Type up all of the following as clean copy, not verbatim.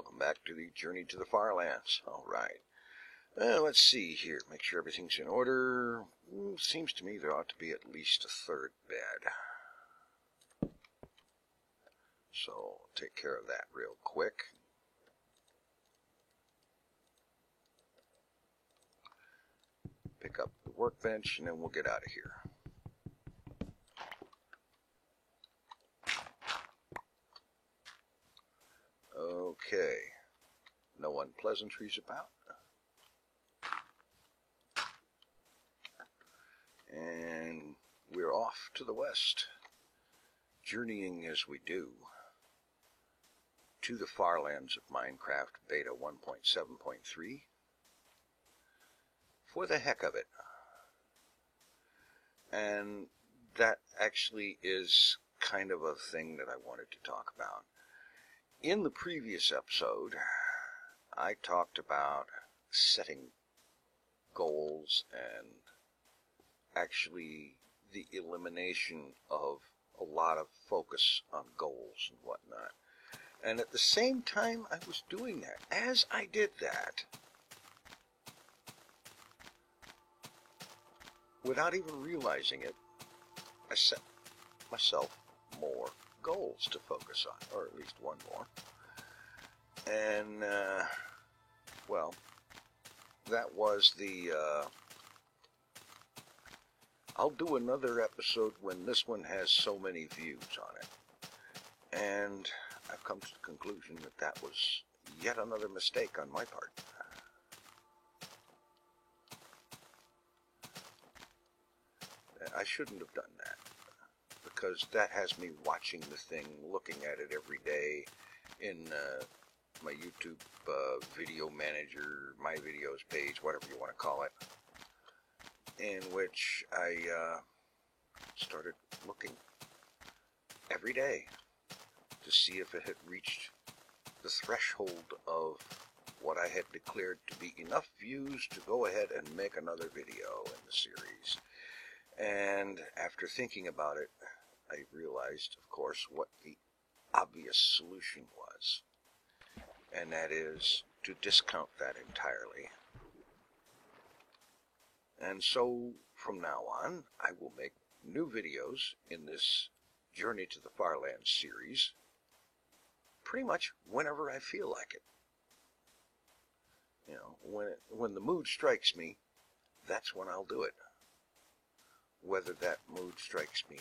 Welcome back to the Journey to the Farlands. Alright. Let's see here. Make sure everything's in order. Seems to me there ought to be at least a third bed. So, I'll take care of that real quick. Pick up the workbench and then we'll get out of here. Okay. No unpleasantries about. And we're off to the west, journeying as we do to the Farlands of Minecraft Beta 1.7.3 for the heck of it. And that actually is kind of a thing that I wanted to talk about. In the previous episode, I talked about setting goals and actually the elimination of a lot of focus on goals and whatnot. And at the same time I was doing that, as I did that, without even realizing it, I set myself more goals to focus on, or at least one more. And, well, that was the, I'll do another episode when this one has so many views on it. And I've come to the conclusion that that was yet another mistake on my part. I shouldn't have done that, because that has me watching the thing, looking at it every day in my YouTube video manager, my videos page, whatever you want to call it, in which I started looking every day to see if it had reached the threshold of what I had declared to be enough views to go ahead and make another video in the series. And after thinking about it, I realized, of course, what the obvious solution was. And that is to discount that entirely. And so, from now on, I will make new videos in this Journey to the Farlands series pretty much whenever I feel like it. You know, when the mood strikes me, that's when I'll do it. Whether that mood strikes me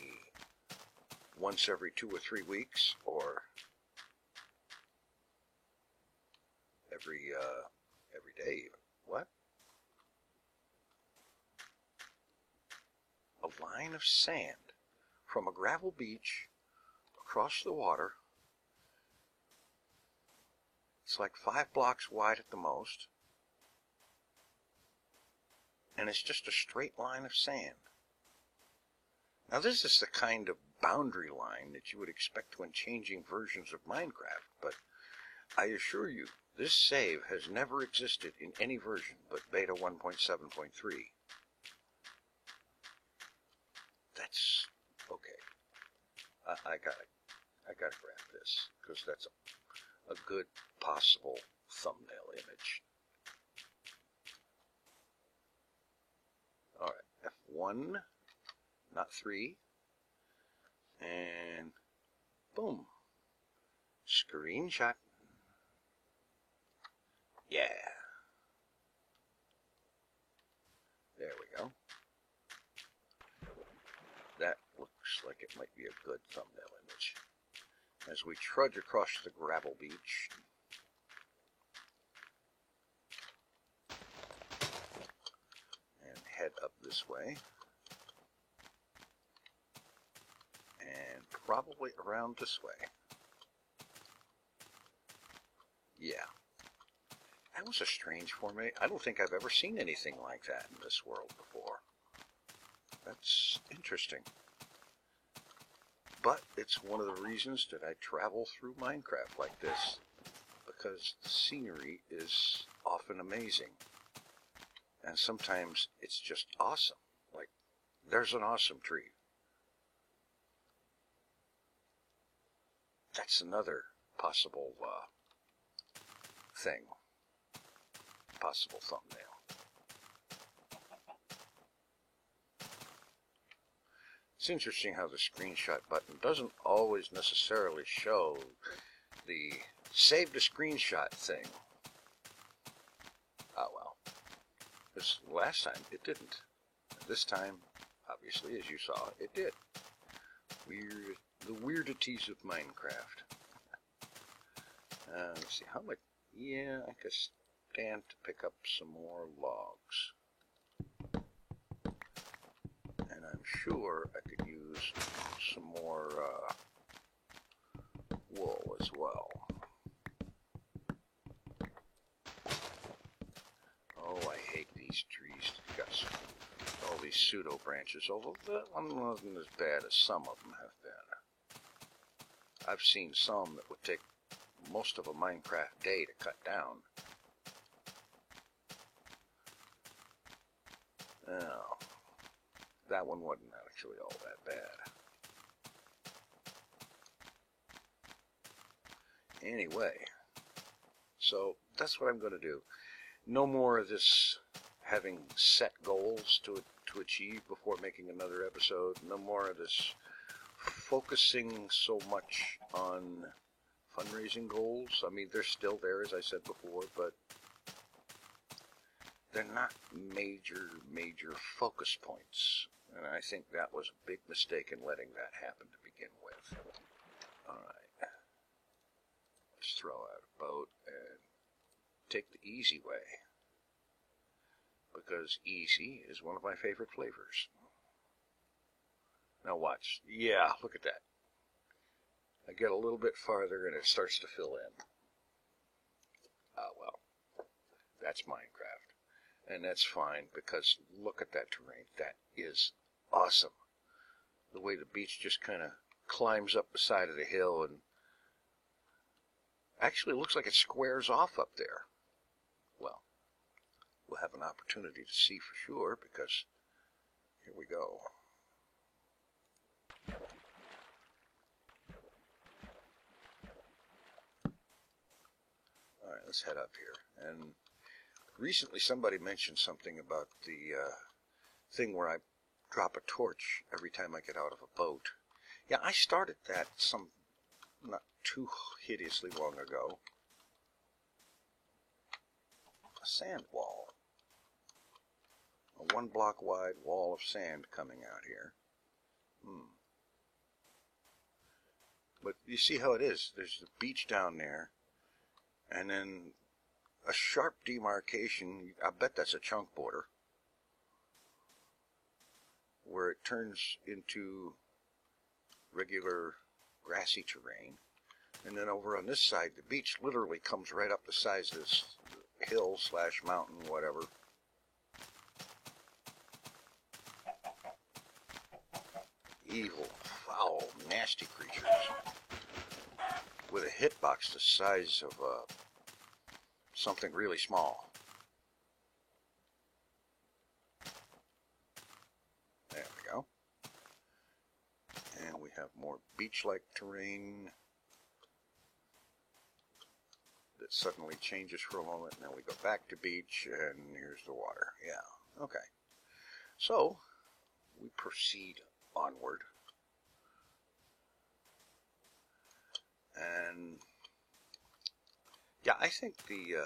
once every 2 or 3 weeks, or every day. What? A line of sand from a gravel beach across the water. It's like 5 blocks wide at the most, and it's just a straight line of sand. Now this is the kind of boundary line that you would expect when changing versions of Minecraft, but I assure you, this save has never existed in any version but Beta 1.7.3. That's okay. I gotta grab this, because that's a good possible thumbnail image. Alright, F1, not 3, and boom, screenshot. Yeah, there we go. That looks like it might be a good thumbnail image. As we trudge across the gravel beach, and head up this way, and probably around this way. Yeah, that was a strange formation. I don't think I've ever seen anything like that in this world before. That's interesting. But it's one of the reasons that I travel through Minecraft like this, because the scenery is often amazing. And sometimes it's just awesome. Like, there's an awesome tree. That's another possible thing. Possible thumbnail. It's interesting how the screenshot button doesn't always necessarily show the save the screenshot thing. Ah, well. This last time it didn't. This time, obviously, as you saw, it did. The weirdities of Minecraft. Let's see, how much? Yeah, I could stand to pick up some more logs. And I'm sure I could use some more wool as well. Oh, I hate these trees. Got all these pseudo branches, although that one wasn't as bad as some of them have been. I've seen some that would take most of a Minecraft day to cut down. Oh, that one wasn't actually all that bad. Anyway, so that's what I'm going to do. No more of this having set goals to achieve before making another episode. No more of this focusing so much on fundraising goals. I mean, they're still there, as I said before, but they're not major focus points. And I think that was a big mistake in letting that happen to begin with. Alright. Let's throw out a boat and take the easy way. Because easy is one of my favorite flavors. Now watch. Yeah, look at that. I get a little bit farther and it starts to fill in. Ah, well. That's Minecraft. And that's fine because look at that terrain. That is awesome. The way the beach just kind of climbs up the side of the hill and actually looks like it squares off up there. Well, we'll have an opportunity to see for sure because here we go. All right, let's head up here. And recently somebody mentioned something about the thing where I drop a torch every time I get out of a boat. Yeah, I started that not too hideously long ago. A sand wall. A 1 block wide wall of sand coming out here. But you see how it is. There's the beach down there. And then a sharp demarcation. I bet that's a chunk border. Where it turns into regular grassy terrain. And then over on this side, the beach literally comes right up the sides of this hill / mountain, whatever. Evil, foul, nasty creatures. With a hitbox the size of something really small. There we go. And we have more beach-like terrain that suddenly changes for a moment, and then we go back to beach, and here's the water. Yeah, okay. So, we proceed onward. And, yeah, I think the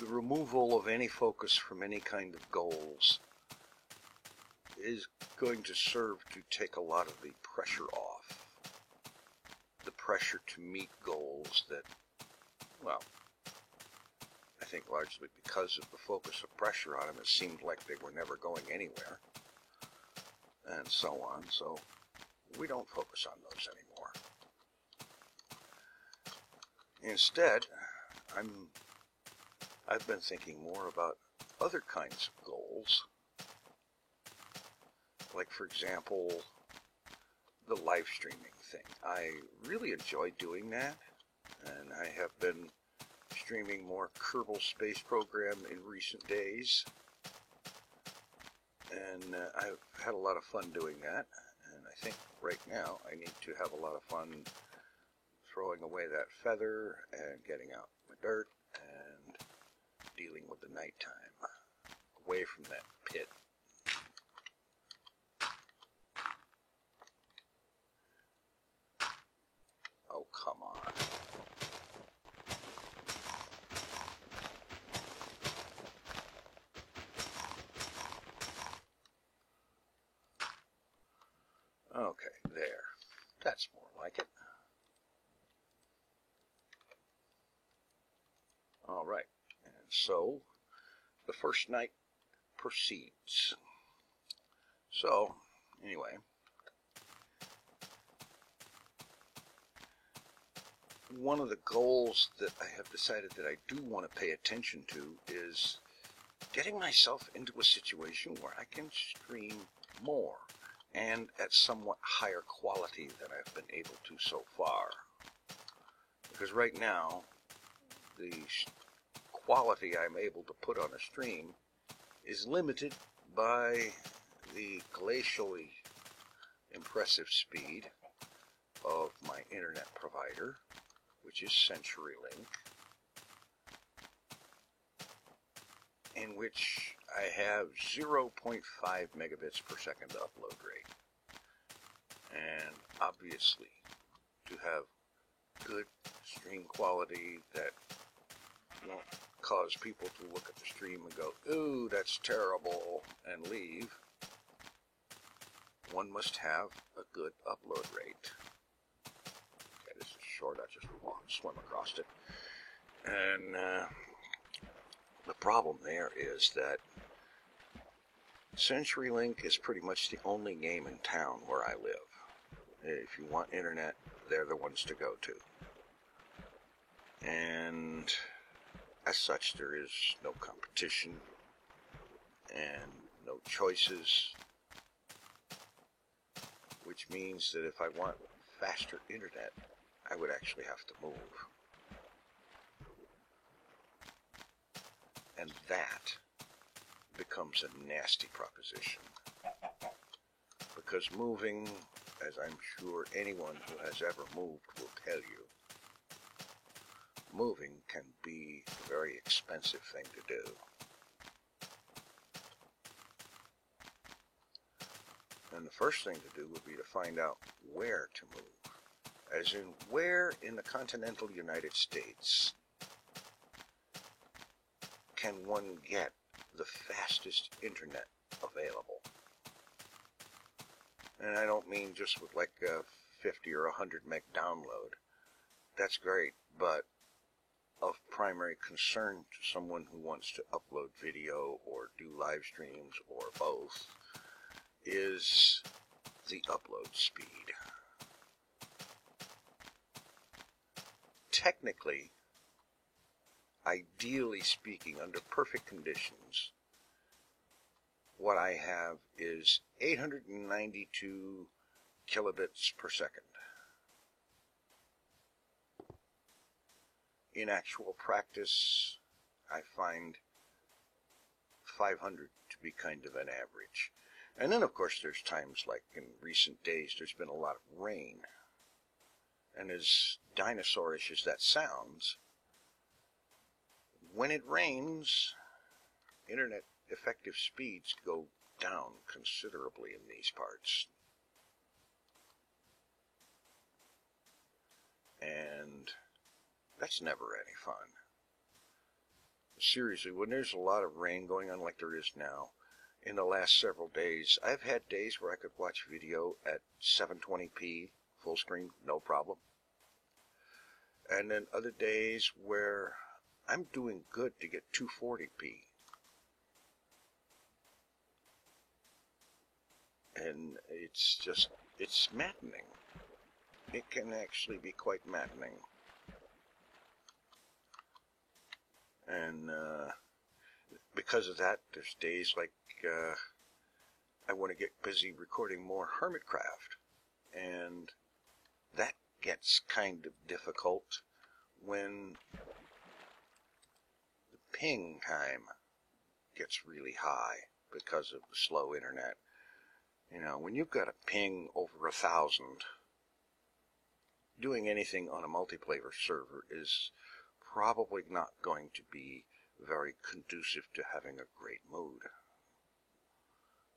removal of any focus from any kind of goals is going to serve to take a lot of the pressure off. The pressure to meet goals that, well, I think largely because of the focus of pressure on them, it seemed like they were never going anywhere, and so on. So we don't focus on those anymore. Instead, I've been thinking more about other kinds of goals, like, for example, the live streaming thing. I really enjoy doing that, and I have been streaming more Kerbal Space Program in recent days, and I've had a lot of fun doing that, and I think right now I need to have a lot of fun throwing away that feather and getting out the dirt and dealing with the nighttime away from that pit. Oh, come on. Okay, there. That's more like it. All right, and so the first night proceeds. So, anyway, one of the goals that I have decided that I do want to pay attention to is getting myself into a situation where I can stream more and at somewhat higher quality than I've been able to so far. Because right now, the quality I'm able to put on a stream is limited by the glacially impressive speed of my internet provider, which is CenturyLink, in which I have 0.5 megabits per second upload rate. And obviously, to have good stream quality that won't cause people to look at the stream and go, ooh, that's terrible, and leave, one must have a good upload rate. Okay, this is short, I just swim across it. And the problem there is that CenturyLink is pretty much the only game in town where I live. If you want internet, they're the ones to go to. And as such, there is no competition and no choices, which means that if I want faster internet, I would actually have to move. And that becomes a nasty proposition. Because moving, as I'm sure anyone who has ever moved will tell you, moving can be a very expensive thing to do. And the first thing to do would be to find out where to move. As in, where in the continental United States can one get the fastest internet available? And I don't mean just with like a 50 or 100 meg download. That's great, but of primary concern to someone who wants to upload video or do live streams or both is the upload speed. Technically, ideally speaking, under perfect conditions, what I have is 892 kilobits per second. In actual practice, I find 500 to be kind of an average. And then, of course, there's times like in recent days, there's been a lot of rain. And as dinosaurish as that sounds, when it rains, internet effective speeds go down considerably in these parts. And that's never any fun. Seriously, when there's a lot of rain going on like there is now, in the last several days, I've had days where I could watch video at 720p, full screen, no problem. And then other days where I'm doing good to get 240p. And it's maddening. It can actually be quite maddening. And because of that, there's days like I want to get busy recording more Hermitcraft. And that gets kind of difficult when the ping time gets really high because of the slow internet. You know, when you've got a ping over 1,000, doing anything on a multiplayer server is probably not going to be very conducive to having a great mood,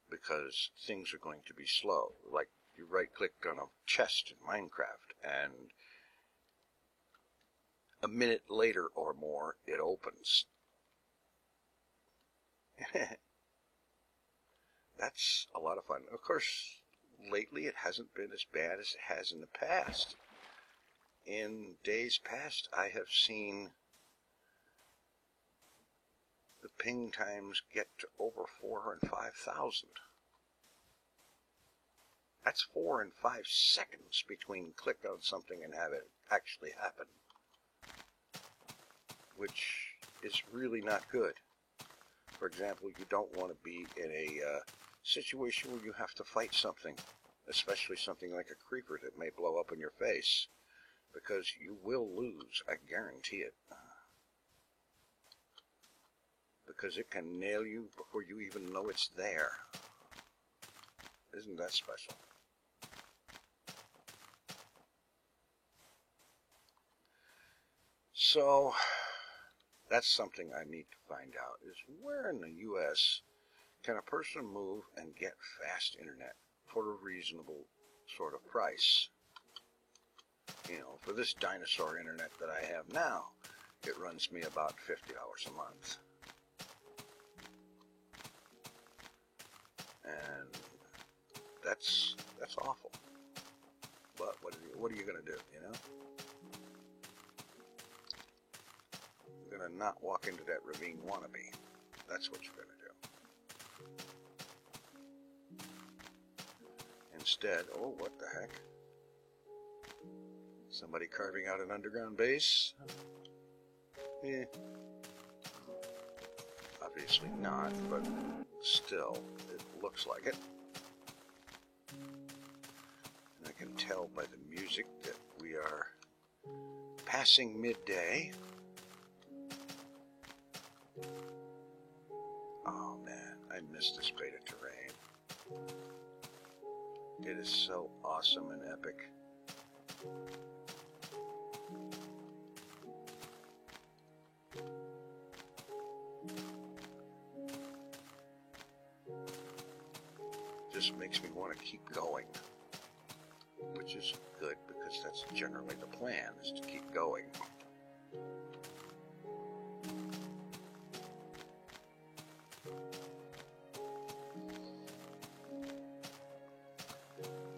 because things are going to be slow. Like, you right-click on a chest in Minecraft, and a minute later or more, it opens. That's a lot of fun. Of course, lately it hasn't been as bad as it has in the past. In days past, I have seen the ping times get to over 4 and 5,000. That's 4 and 5 seconds between click on something and have it actually happen, which is really not good. For example, you don't want to be in a situation where you have to fight something, especially something like a creeper that may blow up in your face, because you will lose, I guarantee it. Because it can nail you before you even know it's there. Isn't that special? So, that's something I need to find out, is where in the U.S. can a person move and get fast internet for a reasonable sort of price? You know, for this dinosaur internet that I have now, it runs me about $50 a month. And that's awful. But what are you going to do, you know? You're going to not walk into that ravine wannabe. That's what you're going to do. Instead, oh, what the heck? Somebody carving out an underground base? Eh. Obviously not, but still, it looks like it. And I can tell by the music that we are passing midday. Oh man, I miss this beta terrain. It is so awesome and epic. Just makes me want to keep going, which is good because that's generally the plan, is to keep going.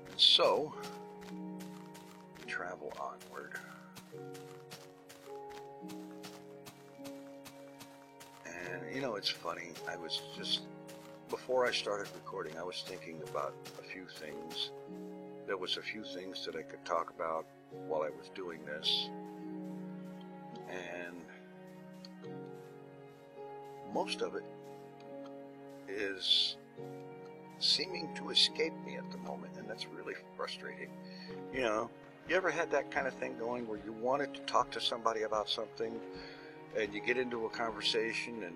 And so, we travel onward. And you know, it's funny, I was just, before I started recording, I was thinking about a few things. There was a few things that I could talk about while I was doing this. And most of it is seeming to escape me at the moment, and that's really frustrating. You know, you ever had that kind of thing going where you wanted to talk to somebody about something, and you get into a conversation, and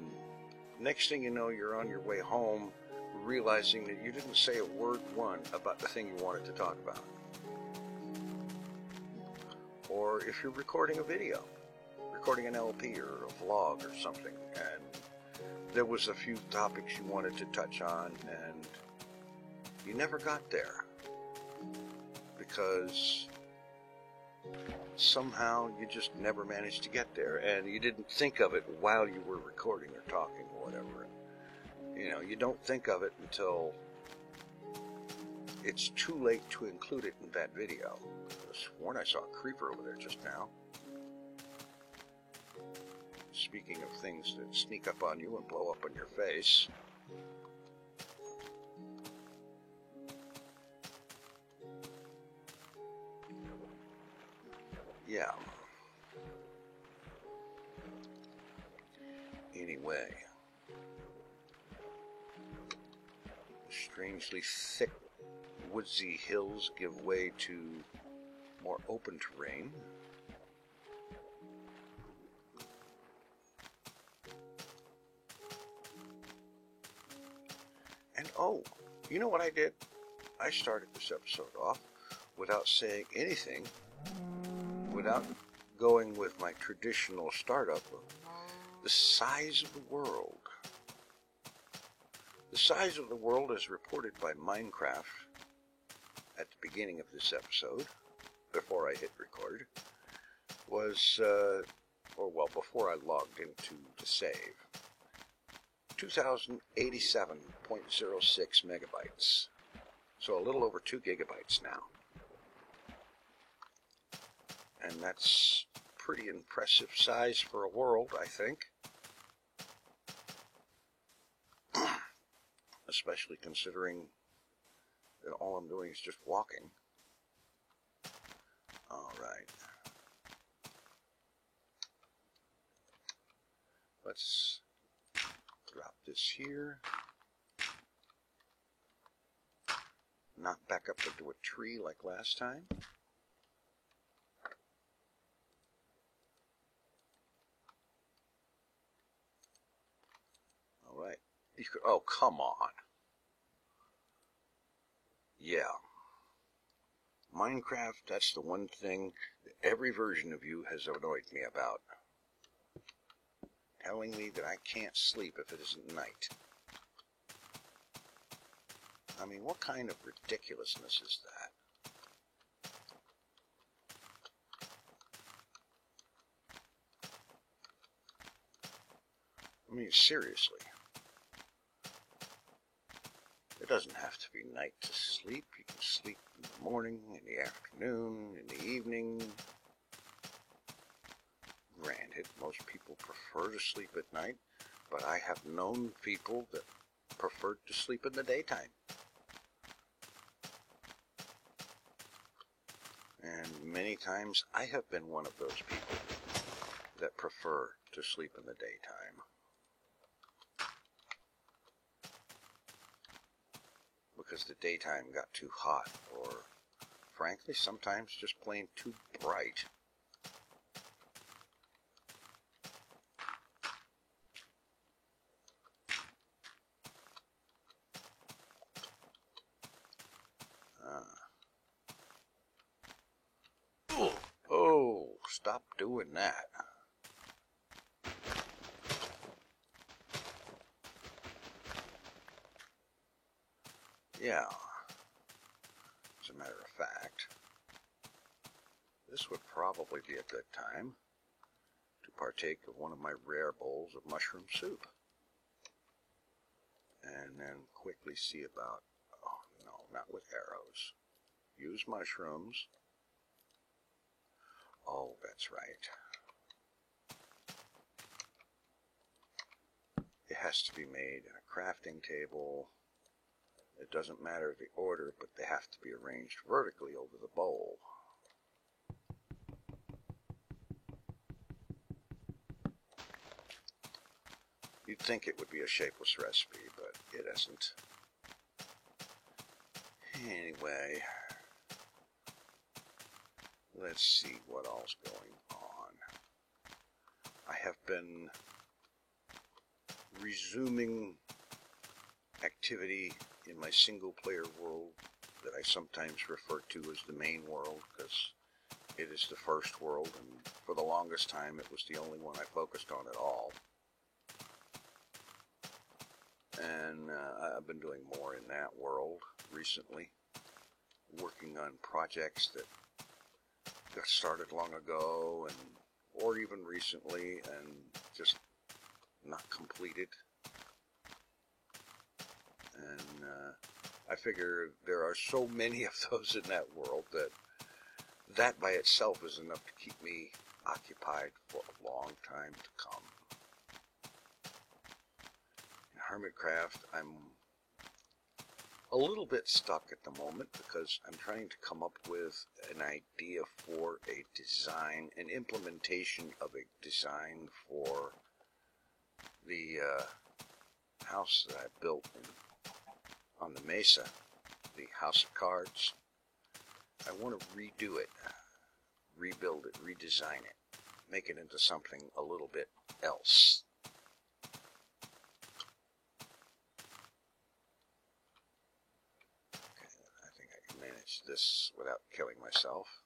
next thing you know, you're on your way home, realizing that you didn't say a word about the thing you wanted to talk about. Or if you're recording a video, recording an LP or a vlog or something, and there was a few topics you wanted to touch on, and you never got there because somehow you just never managed to get there, and you didn't think of it while you were recording or talking or whatever. You know, you don't think of it until it's too late to include it in that video. I could have sworn I saw a creeper over there just now. Speaking of things that sneak up on you and blow up on your face. Yeah. Anyway. Strangely thick, woodsy hills give way to more open terrain. And oh, you know what I did? I started this episode off without saying anything without going with my traditional startup of the size of the world. The size of the world as reported by Minecraft at the beginning of this episode, before I hit record, was, before I logged into the save, 2087.06 megabytes. So a little over 2 gigabytes now. And that's pretty impressive size for a world, I think. Especially considering that all I'm doing is just walking. Alright. Let's drop this here. Not back up into a tree like last time. Alright. Oh, come on. Yeah. Minecraft, that's the one thing that every version of you has annoyed me about. Telling me that I can't sleep if it isn't night. I mean, what kind of ridiculousness is that? I mean, seriously. It doesn't have to be night to sleep. You can sleep in the morning, in the afternoon, in the evening. Granted, most people prefer to sleep at night, but I have known people that preferred to sleep in the daytime. And many times I have been one of those people that prefer to sleep in the daytime. Because the daytime got too hot, or frankly, sometimes just plain too bright. Oh, stop doing that. Yeah, as a matter of fact, this would probably be a good time to partake of one of my rare bowls of mushroom soup. And then quickly see about, oh no, not with arrows. Use mushrooms. Oh, that's right. It has to be made in a crafting table. It doesn't matter the order, but they have to be arranged vertically over the bowl. You'd think it would be a shapeless recipe, but it isn't. Anyway, let's see what all's going on. I have been resuming activity in my single-player world that I sometimes refer to as the main world, because it is the first world, and for the longest time it was the only one I focused on at all. And I've been doing more in that world recently, working on projects that got started long ago, or even recently, and just not completed. And I figure there are so many of those in that world that by itself is enough to keep me occupied for a long time to come. In Hermitcraft, I'm a little bit stuck at the moment because I'm trying to come up with an idea for a design, an implementation of a design for the house that I built on the Mesa, the House of Cards. I want to redo it, rebuild it, redesign it, make it into something a little bit else. Okay, I think I can manage this without killing myself.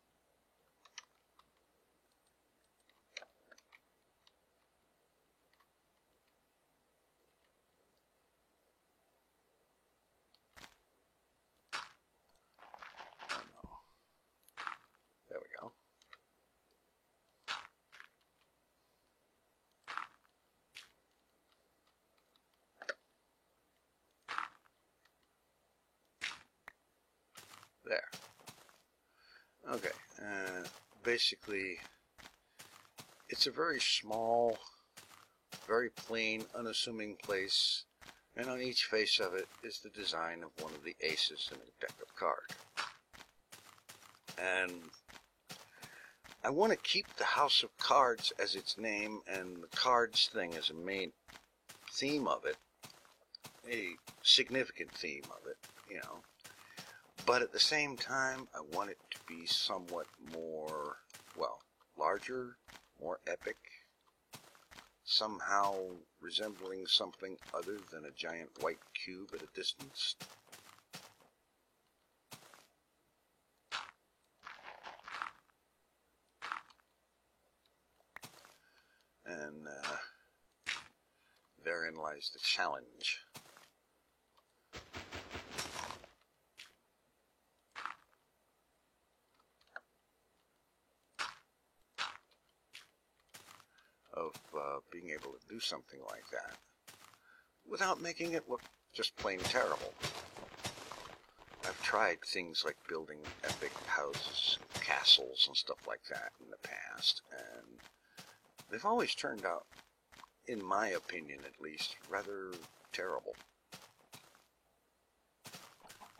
basically, it's a very small, very plain, unassuming place, and on each face of it is the design of one of the aces in a deck of cards. And I want to keep the House of Cards as its name and the cards thing as a main theme of it, a significant theme of it, you know. But at the same time, I want it to be somewhat more, well, larger, more epic, somehow resembling something other than a giant white cube at a distance. And therein lies the challenge. Of being able to do something like that without making it look just plain terrible. I've tried things like building epic houses, castles, and stuff like that in the past, and they've always turned out, in my opinion at least, rather terrible.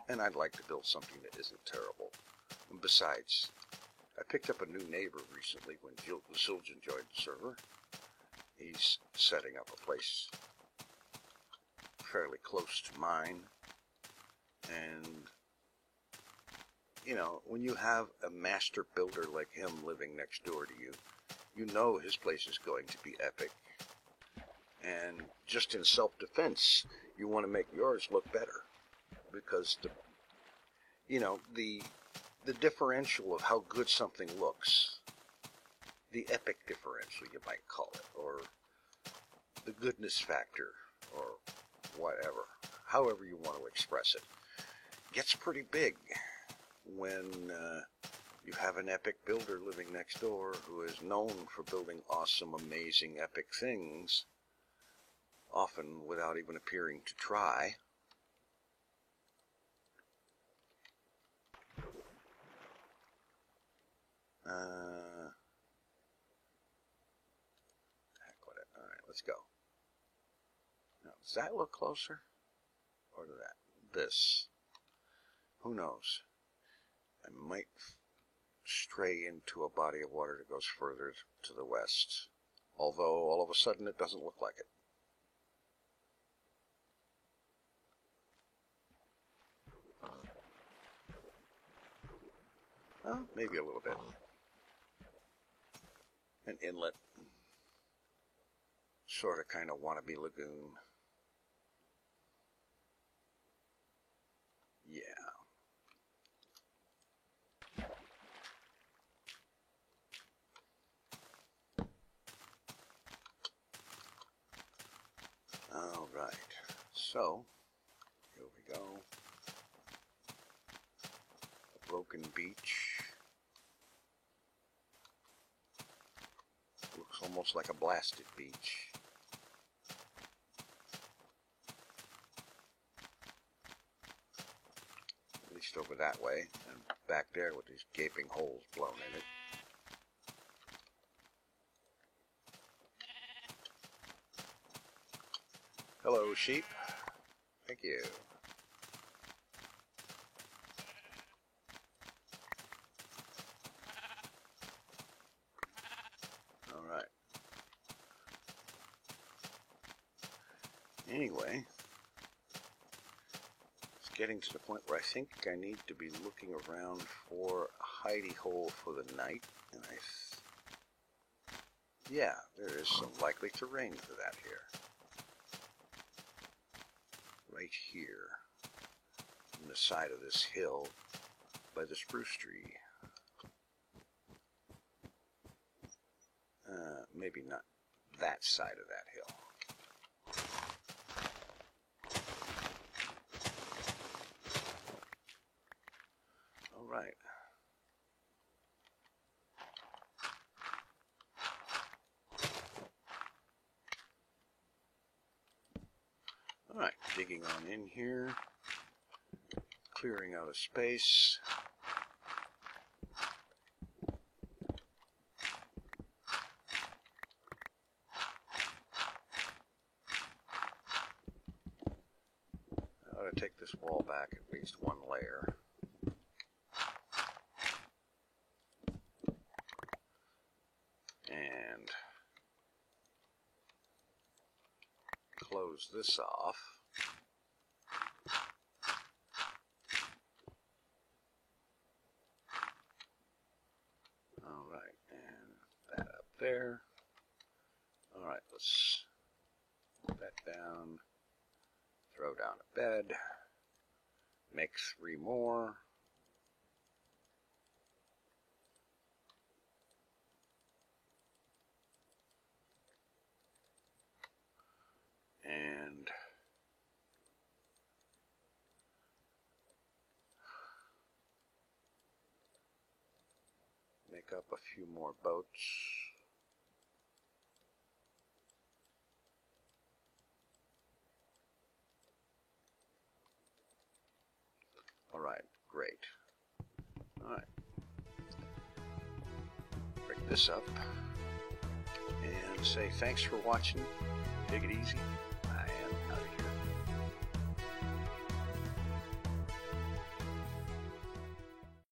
And I'd like to build something that isn't terrible. And besides, I picked up a new neighbor recently when Zildjian joined the server. He's setting up a place fairly close to mine. And, you know, when you have a master builder like him living next door to you, you know his place is going to be epic. And just in self-defense, you want to make yours look better. Because, the differential of how good something looks, the epic differential, you might call it, or the goodness factor, or whatever, however you want to express it, gets pretty big when you have an epic builder living next door who is known for building awesome, amazing, epic things, often without even appearing to try. Heck with it. Alright, let's go. Now, does that look closer? Or this? Who knows? I might stray into a body of water that goes further to the west. Although, all of a sudden, it doesn't look like it. Well, maybe a little bit. An inlet. Sort of kind of wannabe lagoon. Yeah. All right. So, here we go. A broken beach. Looks almost like a blasted beach. At least over that way, and back there with these gaping holes blown in it. Hello, sheep. Thank you. All right. Anyway, it's getting to the point where I think I need to be looking around for a hidey hole for the night, and yeah, there is some likely terrain for that here. Right here, on the side of this hill, by the spruce tree. Maybe not that side of that hill. All right. All right, digging on in here, clearing out a space. to take this wall back at least one layer. And close this off. All right, and that up there. All right, let's put that down, throw down a bed, make 3 more. And make up a few more boats. All right, great. All right. Break this up and say thanks for watching. Take it easy. I am out of here.